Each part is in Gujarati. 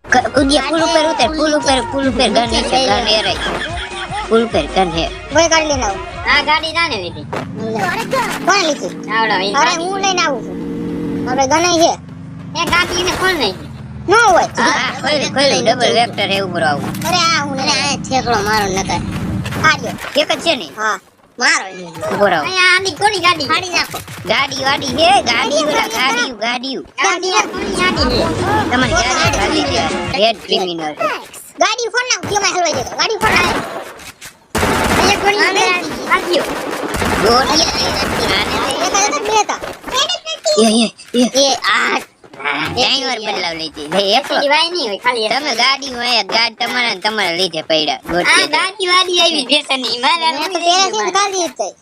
કુદિયા પુલ ઉપર ઉતર, પુલ ઉપર ગન નીચે ગન એ રહી, પુલ ઉપર ગન હે. કોઈ ગાડી લઈને આવું. આ ગાડી ના ને લીધી. કોણ લીધી? આવડા અરે હું લઈને આવું છું. હવે ગનાઈ છે. એ ગાડી ને કોણ નહીં? ન હોય. હા ખોલ ડબલ વેક્ટર હે ઉપર આવું. અરે આ હું લઈને આ છેકડો મારો નકર. આજો એક જ છે ને. હા મારો ઉપર આવું. અહીંયા આની કોની ગાડી? ફાડી નાખો. ગાડી વાડી હે, ગાડી ઓલા ગાડી ગાડી ને કોની ગાડી છે? તમારી ગાડી ખાલી છે. Red criminal. ગાડી ફોન નાખ કેમાં હલવાઈ જતો. ગાડી ફોન નાખ. અહીંયા કોની ગાડી? આજો. ગોળી એક જ બે હતા. એ આ ડ્રાઈવર બદલાવ લીધી લે એકલો. વાય નહીં હોય ખાલી. તમે ગાડી માં ગાડી તમારા ને તમારા લીધે પડ્યા આ ગોટી. ગાડી વાડી આવી બેસની મારા મેં તો પેલા છે ગાડી હતી.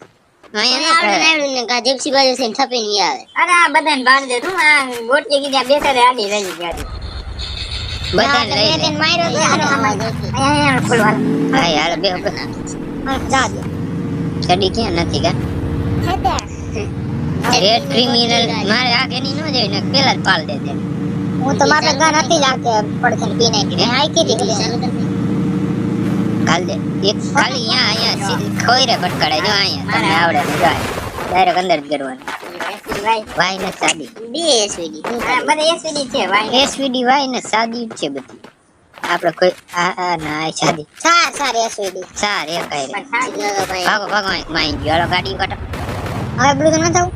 અહીંયા કા જેપસી બાજુ છે થપે નહીં આવે. અરે આ બધાને બાંધ દે તું આ ગોટી કીધા બેસાડે આડી રહી ગાડી. બધાને લઈ લે. તેને માર્યો તો આનો આમાં જોતી. અહીંયા ખોલવાનું. હા યાર બે જા દે. ચડી ક્યાં નથી કા રેડ ક્રિમિનલ મારે આગે ની ન જાય ને પેલા જ પાલ દે દે. હું તો મારે ગન હતી જ આકે પડખે પી નાખી. મેં આઈ કીધી કાલ દે એક ખાલી અહીંયા ખોઈરે ભટકાડે જો અહીંયા તમને આવડે ને જાય ડાયરેક્ટ અંદર જ કરવાનું. વાય ને સાદી બે એસવીડી. આ બધા એસવીડી છે વાય. એસવીડી વાય ને સાદી જ છે બધી. આપણે કોઈ આ ના આ સાદી ચાર એસવીડી. સાર એક આઈ ભાઈ ભાગો માઈ ગયો હાલો ગાડી કાઢો. હવે બ્લુ તો ન થાવ.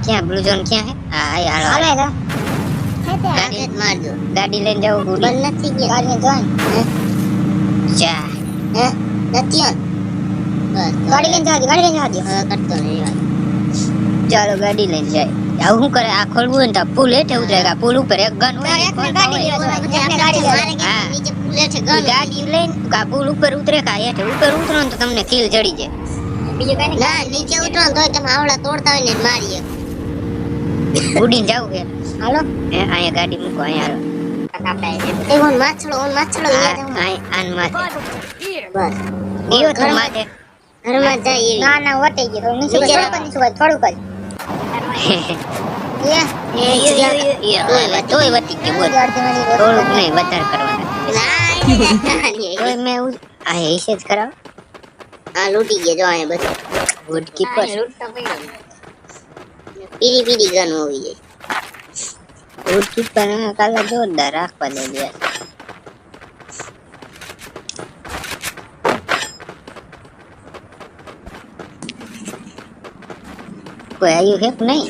ક્યાં બ્લુ ઝોન ક્યાં હે? હા હાલો હાલે હાલો. તો ગાડી માર દો. ગાડી લઈને જાવ ગુડી બંધ નથી ગયા. ગાડી જોઈન. ચા હે નથી આન. બસ ગાડી લઈને જાજો. ગાડી લઈને જાજો. હવે કરતો નહીં. ચાલો ગાડી લઈને જાય. આવું શું કરે આ ખોલવું હોય ને તો પુલ હેઠે ઉતરેગા. પુલ ઉપર એક ગન હોય ને એકને ગાડી લેવા એકને ગાડી લેવા. હા. નીચે પુલે છે ગન. ગાડી લઈને કા પુલ ઉપર ઉતરે કા હેઠે ઉપર ઉતરો ને તો તમને કિલ ચડી જાય. બીજું કઈ ના નીચે ઉતરો ને તોય તમે આવડા તોડતા હોય ને મારીએ. ઉડીને જાવ કે હાલો હે અહીંયા ગાડી મૂકો અહીંયા હાલો. એ ઓન માછડો આન માથે બસ દીવો તો માથે ઘરમાં જાય એવી. ના ના વટે ગયો. નીચે થોડુંક જ. તોય વટી ગયું બોલ. થોડુંક નહીં વધારે કરવાના. તોય મેં આ હિસે જ કરાવ. આ લૂટી ગયા જો અહીંયા બધું. ગુડ કીપર પીડી ગન હોવી જાય. ગુડ કીપર કાલા જોરદાર રાખવા દે યાર. કોઈ આવ્યું છે કે નહીં?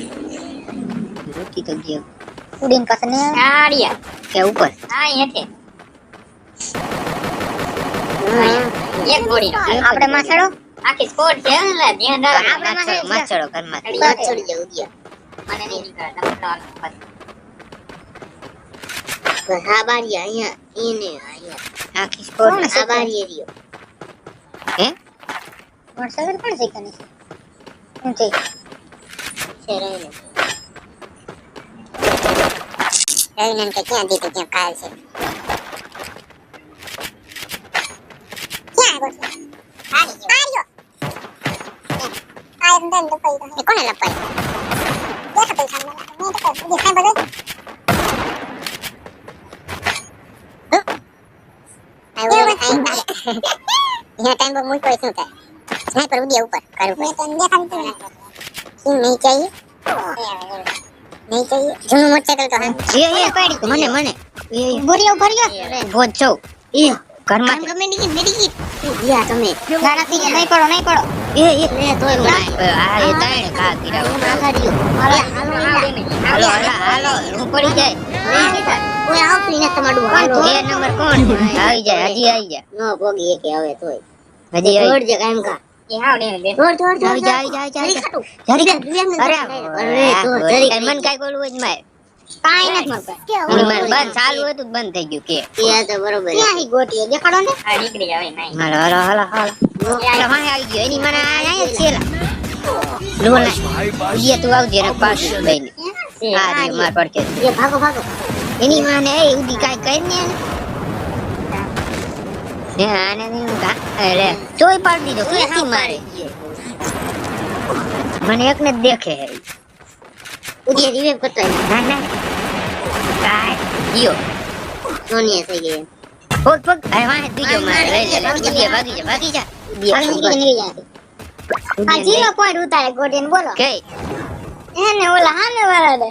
રૂકી તો ગયો ઉડીન પાસે ને આડિયા. કે ઉપર હા એઠે. એક ગોળી. આપણે માછડો આખી સ્કોડ છે ને ધ્યાન રાખ. આપણે માછડો ઘરમાં ચડી જવું ગયા. મને નહીં નીકળતા. બસ આ બારી અહીંયા એને અહીંયા આખી સ્કોર આ બારી રહ્યો. હે વોટ્સએપ પણ શીખવાની છે. શું છે? છે રહીને. રહીને કે ક્યાં દીધું ક્યાં કાલ છે. ક્યાં ગયો? આર્યો. આ અંદર લપાઈ ગયો. એ કોને લપાઈ? દેખાતો સામે. મેં તો દેખાય બધું. यहाँ टाइम पर मुझ को ऐसे होता है स्नाइपर उड़िया ऊपर कर ऊपर मैं तो देखा नहीं नहीं चाहिए झुनू मोटरसाइकिल तो है ये पड़ी મને बोरिया ऊपर गया ભોજ છો ये ઘરમાં हम मेडिकिट दिया तुम्हें गाना पी नहीं पड़ो એ ले तो આ એ તાણે કા કીરા आखा दियो હાલો હાલો હું પડી જાય कोई आओ पीने તમારું હાલો એ નંબર કોણ આવી જાય હજી આવી જાય નો ભોગી કે હવે તોય હજી આવી છોડ જે કામ કા એ આવડે ને બે. છોડ આવી જાય અરે મન કાઈ બોલવું જ મારે કાઈ નથી મળતા મને બંધ ચાલુ હતું બંધ થઈ ગયું કે એ તો બરોબર ક્યાં હી ગોટીઓ દેખાડો ને આ નીકળી જાય નહીં. હાલો માહે આવી ગયો એની મને આયા છેલા લોલા ઈ તું આવજે ને પાછું બેની આ રે માર પડકે ये भागो એની માને એ ઉડી કાઈ કરીને ને આને ની કા અરે તોય પાડી દીધો કેથી મારે મને એકને જ દેખે હે ઉડી રિવાઇવ કરતો ના કાઈ યો સોનિયા થઈ ગઈ પગ પગ આ વાહે બીજો માર લઈ લે ભાગી જા નીકળી જાય આ 0 પોઈન્ટ ઉતારે ગોડીને બોલો કે એને ઓલા હામે વાળા દે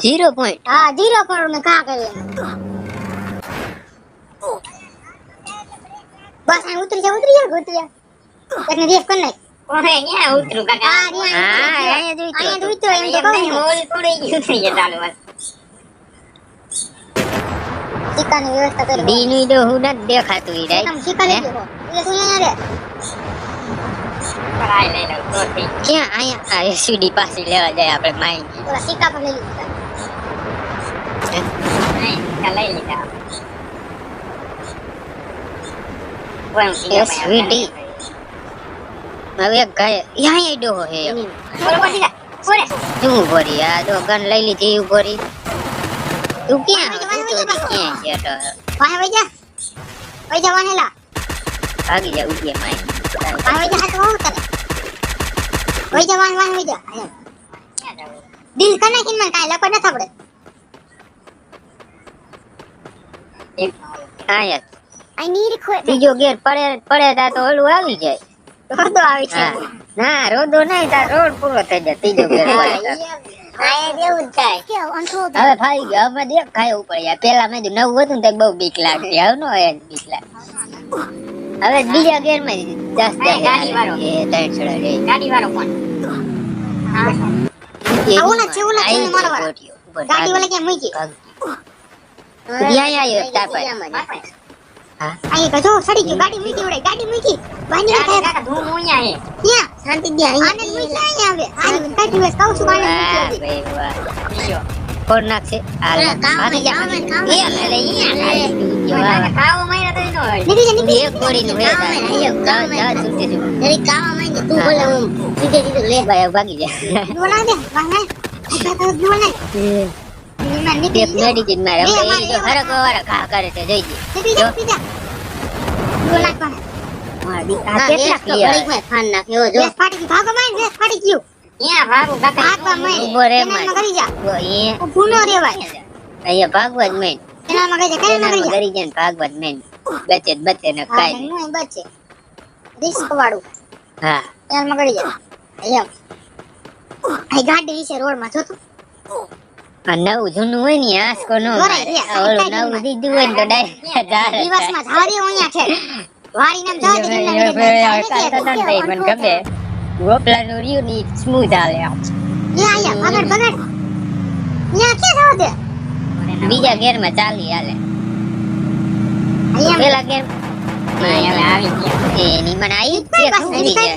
0 પોઈન્ટ હા 0 પર ને કા કરે બસ આ ઉતરી જા તને રેસ કર નાખ કોને ન્યા ઉતરું કાકા હા અહીંયા જોઈ તો એમ તો કહું મોલ થોડી ગયું થઈ જાય ચાલુ વાત શિકાની વ્યવસ્થા કરી ડી નું તો હું નથી દેખાતું ઈ તમે શિકા લઈ ગયો એટલે તું અહીંયા રે પરાઈ લઈ લઉં તો થઈ ક્યાં અહીંયા આ એસડી પાસે લેવા જાય આપણે માઈ ઓલા શિકા પર લઈ લીધા નહીં લઈ લીધા કોણ એસડી હવે એક ગાય અહીંયા ડોહો હે બોલ બોલ સીધા બોલે તું ભરી આ તો ગન લઈ લીધી ભરી તું ક્યાં ક્યાં છે તો વાહે વઈ જા વાહેલા ભાગી જા ઉઠીએ માઈ વાહે વઈ જા હાથ વાહ કરે વઈ જા વાહે વઈ જા દિલ કને કિન માં કાઈ લપડ ન થબડે આયા આઈ નીડ ઇક્વિપમેન્ટ બીજો ગેર પડે તા તો ઓલું આવી જાય રોદો આવી છે હા. ના રોદો નહીં તાર રોડ પૂરો થઈ જાય ત્રીજો ગેર પડે તા. આ દેવું થાય સ્કિલ અનકોલ્ડ હવે ફાઈ ગયો હવે દેખ ખાય ઉપર યાર પેલા મેં નવું હતું ને તો બહુ બીક લાગતી હવે નો હોય બીક લાગે હવે બીજા ગેર માં 10 ગાડી વાળો. એ ત્રણ છોડા રે ગાડી વાળો કોણ આવું નથી મારવા ગાડી વાળા કે મૂકી આયો તાર પર હા આઈ કજો સડી ગયો ગાડી મૂકી ઉડે ગાડી મૂકી બાની કાકા થાય કાકા ધૂમ ઉયા હે ત્યાં શાંતિ દે આને મૂકી અહીંયા આવે આને કાઢી વેસ કહું છું આને વાહ મૂકી ભાઈ વાહ બીજો કોણ નાખશે હાલ ભાગી જા એ લે કાકા ખાવો માર્યા તો નો હોય નીકળી જા એક ગોળી નું હે જા છૂટી છું જરી કાવા માં તું બોલે હું સીધે લે ભાઈ ભાગી જા બોલા દે વાહને તો બોલે નીમાં એક નીકળી મેડિસિન મારે હવે એ જો હરકો વાળા ખા કરે છે જોઈ જી નીકળી જા બોલા કોણ આ કેટલા ક્લિયર ખાન નાખ્યો જો ફાટી ભાગો માં રેસ ફાટી ગયો અહીંયા ભાગું કાકા ભાગવા માં ઉભો રે એનામાં કરી જા અહીંયા ભૂનો રેવાય અહીંયા ભાગવા જ મેન એનામાં કરી જા એનામાં કરી જા ગરી જાય ભાગવા જ મેન બચે ને હા કાઈ હું બચે રિસ્ક વાળું હા એનામાં કરી જા એમ આ ગાડી વિશે રોડ માં જો તું આ નવું જૂનું હોય ને આસકો નો બરાબર, મારે ઓલું નવું દીધું હોય ને તો ડાયરેક્ટ દિવસમાં ધારી અહીંયા છે વારી નામ જાજે મને ગમે ગોપલાનું રહ્યું ની સ્મૂથ આવે આમ. આયા ભગડ ભગડ ન્યા કે જાવ દે બીજા ગેર માં ચાલી હાલે અહીંયા પેલા ગેર અહીંયા આવી ગયા એની મને આવી જ છે બસ, શું એની બીજે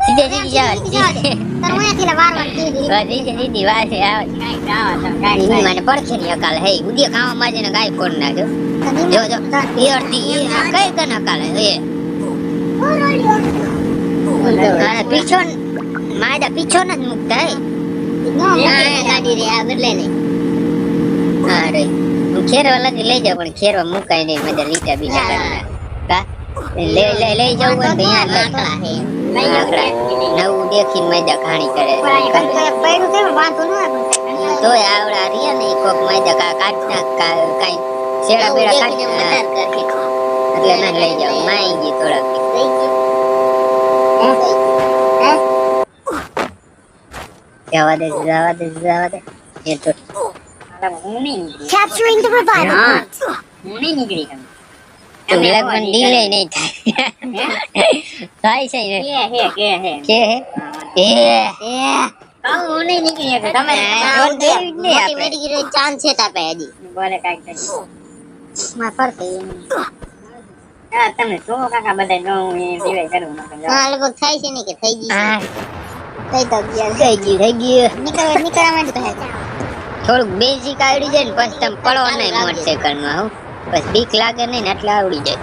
સીધે સીધી જાવ જાવ દે તાર ઓયાથી લે વારવા કીધી સીધે સીધી વાસે આવે કાઈ ગાવા તો કાઈ એની મને પડખે ની અકાલ હે ઉદિય ખાવા માં જઈને ગાય કોણ નાખ્યો જો જો ઈયરથી કઈ કન અકાલ હે અને પીછો માયદા પીછો ન જ મુકતા હે ગાડી રે આ બદલે નહીં અરે હું ખેરવા લગી લઈ જાઉં પણ ખેરવા મુકાય નહીં મજા લીટા બીજા કરના કા લઈ જાઉં હોય તો અહીંયા લઈ નવું દેખીને મજા ખાણી કરે પૈડું છે વાંધો ન આવે તોય આવડા રહ્યા ને કોક મજા કાઢ નાખ કાઈ શેડા બેડા કાઢી એટલે ના લઈ જાઉં માઈ ગઈ થોડાક જવા દે એ તો હું નહીં નીકળી capturing the revival હા. point હું નહીં નીકળી તો લગન ડીલે નહીં થાય છે ને કે હે કે હે હું નહીં નીકળી શકું તમે રોડ દેવી જ નહીં મોટી આપણે મેડિકલ ચાન્સ છે તાપે હજી બોલે કાંઈક કરી માં ફરતે હા તમે જો કાકા બધા નો હું એ દિવાય કરું નકર જાઓ. હા લગભગ થાય છે ને કે થઈ ગઈ હા થઈ તો ગયા થઈ ગયું નીકળવા માંડી તો હે થોડુંક બેઝિક આવડી જાય ને પછી તમે પડો નહીં મોટરસાઇકલ માં હું બસ બીક લાગે નહીં ને એટલે આવડી જાય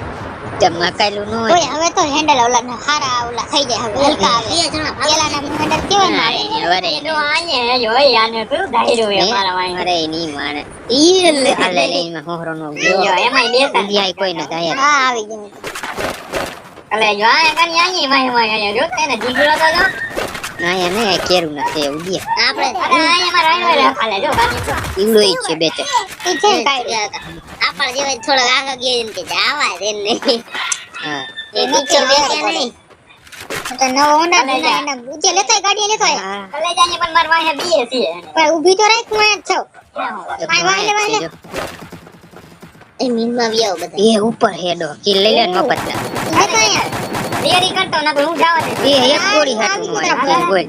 જમ મકાયેલું ન હોય ઓય હવે તો હેન્ડલ ઓલા ના હારા ઓલા થઈ જાય હવે હલકા આવે પેલા ના હેન્ડલ કેવા ના આવે વરે એનો આને જોઈ આને શું ધાર્યું એ મારા વાંહે. અરે નહીં માને ઈ હાલે લઈને હોહરો નો જો એમાંય દેતા જ બીજા કોઈ ન થાય હા આવી ગયું અલે જો આ કની આની વાંહે વાંહે આયા જો તેને જીગરો તો જો ના યા નહીં કેરું નથી ઉડી આપણે અરે અહીંયા માં રાઈનો હાલે જો બાકી ઈવડો ઈ છે બે તે ઈ છે કાઢ્યા આપણે જેવા થોડા આગળ ગયા એમ કે આવા દે ને હા એ નીચે બેઠા નહીં તો નવો હોન્ડા એના ઊંચે લેતા ગાડી લેતો હા કલે જાને પણ માર વાહે બીએ છે પણ ઊભી તો રાખ હું જ છો વાલે. એ મીનમાં બી આવો બધા એ ઉપર હેડો કે લઈ લે મફત ના લેતો અહીંયા તૈયારી કરતો ના હું જાવા દે એ એક ગોળી હાટું હોય કે બોલ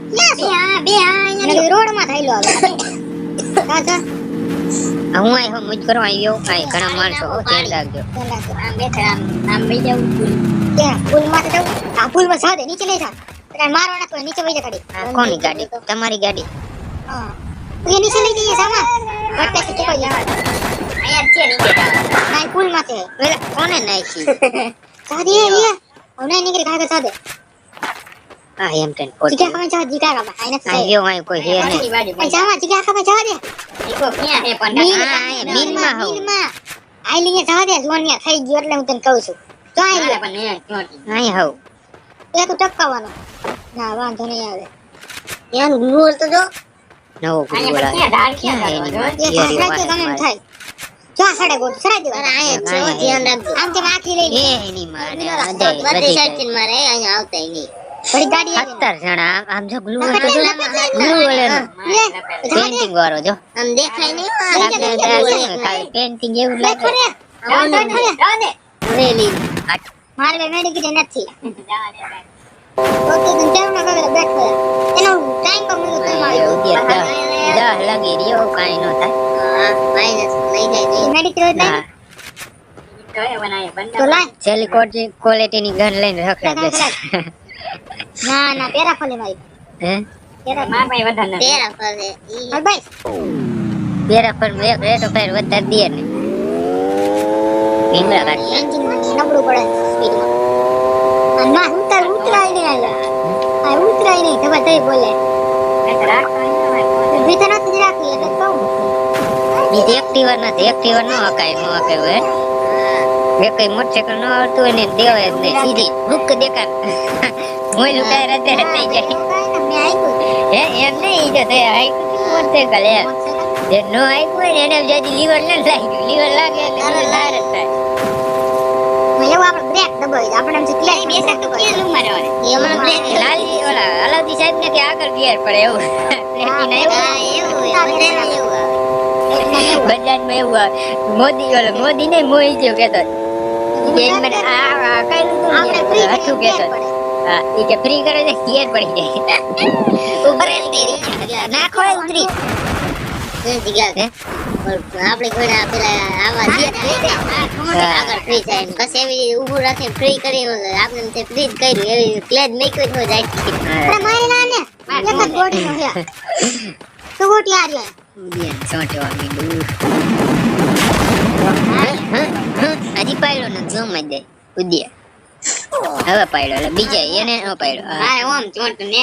બે આ અહીંયા રોડ માં થઈલો હવે કાકા હું આઈ હો મુજ કરવા આવ્યો આઈ ઘણા માણસો હો ધ્યાન રાખજો આમ બેઠા આમ બે જાવું ત્યાં પુલ માં તો આ પુલ માં સાદે નીચે લઈ જા એટલે મારવાના તો નીચે વઈ જા ગાડી આ કોની ગાડી તમારી ગાડી હા એ નીચે લઈ જઈએ સામા વટે કે કોઈ જા અહીંયા છે નીચે જાવ ના પુલ માં છે પેલા કોને નાખી સાદે એ ઓને નીકળી ખાગે સાદે આ એમ ટેન પોટ જીગા ખાવા જા જીગા ખાવા આઈને આ સાદે ગયો આઈ કોઈ હે નહીં આ જાવા જીગા ખાવા જા દે ઈકો ક્યાં હે પણ મિલમાં હોઉં. મિલમાં આઈ લઈને જા દે જોનિયા થઈ ગયો એટલે હું તને કહું છું તો આઈ લે પણ એ ક્યાં આઈ હોઉં એ તો ટપકાવાનો ના વાંધો નહીં આવે યાર ગુરુવર તો જો નવો અહીંયા બોલા પણ ક્યાં ધાર ક્યાં એની જાવ વાત. એ ખાસરા કે ગમે એમ થાય જો આ સાડે ગોળ સરાઈ દેવા અરે આયા જો ધ્યાન રાખજો આમ તે આખી લઈ એ એની માને બધી સાઈડ મારે અહીંયા આવતા નહીં બડી ગાડી આવી 17 જણા આમ જો ગ્લુ ને. ગ્લુ વાળો લે પેન્ટિંગ વાળો જો આમ દેખાય નહીં ખાલી પેન્ટિંગ એવું લાગે રેલી મારે બે મેડિકલ નથી ઓકે તને કેમ ના કરે બેઠો એનો ટાઈમ પર મને તો મારી દહ લાગી રહ્યો કાઈ નો થાય હા માઈનસ નહીં જાય મેડિકલ એટલે તો લાય છેલ્લી ક્વોલિટી ની ગન લઈને રખડા દે ના ના પેરા ફોલે મારી હે પેરા માર ભાઈ વધારે નથી પેરા ફોલે ઈ ભાઈ બેરા પર એક રેટ ફેર વધાર દે ને ભીંગડા કાઢી એન્જિન નબળું પડે સ્પીડમાં અને ના ઉતરાય નહીં આ ઉતરાય નહીં તમે તઈ બોલે ભીતર નથી રાખી એટલે કહું બીજી એક્ટિવા નથી એક્ટિવા નો હકાય નો હકાય હે કઈ મોટરસાઇકલ નો આવતું હોય ને દેવાય જ નહીં સીધી હુક દેખાડ મોઈલું ટાયર અત્યારે થઈ જાય મેં આપ્યું હે એમ નહીં જો તે હાઈ મોટરસાઇકલ હે જે નો આપ્યું હોય ને એને જાજી લીવર ન લાગ્યું લીવર લાગે એટલે ટાયર જ થાય એવું આપણે બ્રેક દબાવી આપણે એમ ક્લિયર બે સેટ તો કે નું મારવા એ હમણાં બ્રેક લાલી ઓલા અલાઉદ્દીન સાહેબ ને કે આગળ ગિયર પડે એવું બજાજ માં એવું આવે. મોદી ને મોઈ જેવું કેતો એ મને આ કઈ આપણે ફ્રી હતું કેતો હા એ કે ફ્રી કરે છે ગિયર પડી જાય ઉપર નાખો ઉતરી આપણે કોઈ પેલા આવા આગળ ફ્રી થાય બસ એવી ઊભું રાખી ફ્રી કરી આપણે તે ફ્રી જ કર્યું એવી ક્લેજ મેક્યો તો જાય અરે મારી ના ને એક જ ગોળી નો હે તો ગોટી આ રે સોચવા મીંડું હજી પાડ્યો ને જો મજ દે ઉદ્યા હવે પાડ્યો એટલે બીજા એને ન પાડ્યો હા ઓમ ચોટ ને